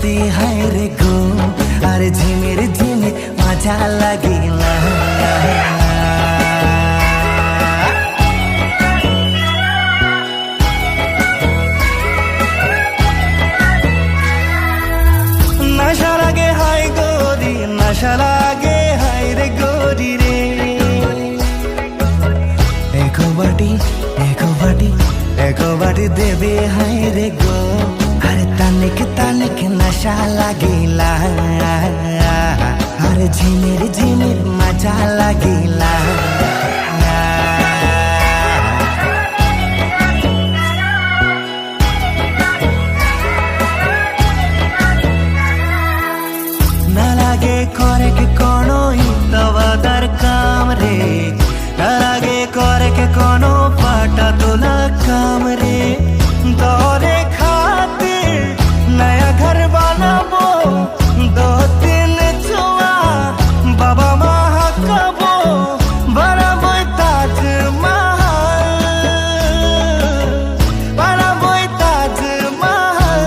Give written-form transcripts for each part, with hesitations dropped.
দেবে হায় রে গো, আর ঝিমির ঝিমির মজা লাগিলা। নশা লাগে হায় গরি, নশা লাগে হায় রে গরি রে। একো বাটি দেবে হায় রে গো, আরে তানিক নশা লাগিলা, আরে ঝিমির ঝিমির মজা লাগিলা। না লাগে করে के कोनो तवादार काम रे, ना लागे करे के कोनो पाटा तोला काम रे। तोरे खातिर नया घर बनाबो, 2-3 छुआ बाबा माँ हकाबो, बनाबो ताजमहल, बनाबो ताजमहल।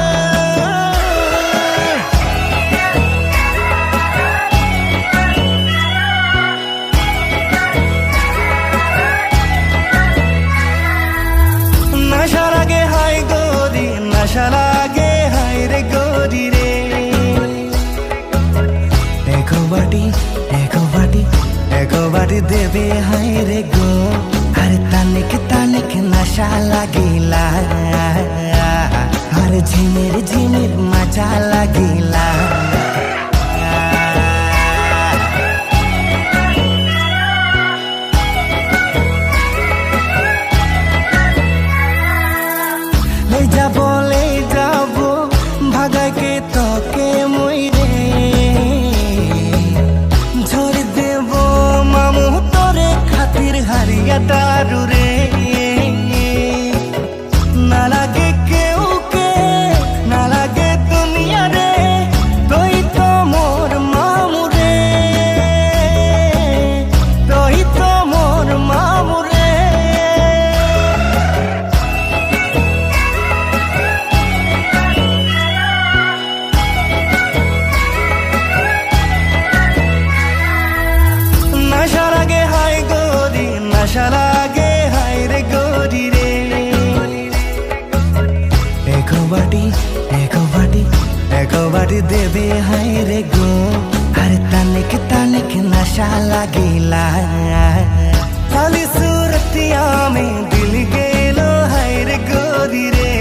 नशा लागे हाय गोरी, नशा लागे हाय रे गोरी रे। एको बाटी देवे हाय रे गो, अरे तानिक नशा लागिला, अरे झिमिर मजा लागिला। ले जाबो भागा के तोके मुइरे, झोर देबो मामू तोरे खातिर हरिया दारू रे। ना लागे केहू के, ना लागे दुनिया रे, तोई तो मोर मामू रे, तोई तो मोर मामू रे। नशा लागे हाय गोरी, नशा लागे हाय रे गोरी रे। एको बाटी देवे हाय रे गो, अरे तानिक नशा लागिला। खाली सूरतिया में दिल गेलो हाय रे गोरी रे,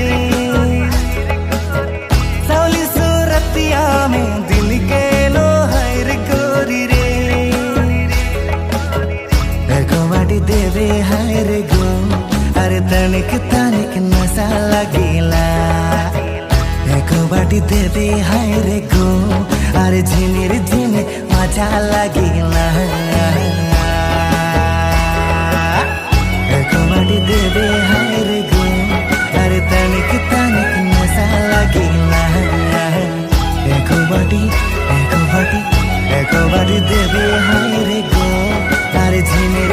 खाली सूरतिया में दिल गेलो हाय रे गोरी रे। एको बाटी देवे हाय रे गो, अरे तानिक नशा लागिला। एको बाटी देवे हाय रे गो, अरे झिमिर मजा लागिला। एको बाटी देवे हाय रे गो, अरे तानिक नशा लागिला। एको बाटी देवे हाय रे गो, अरे झिमिर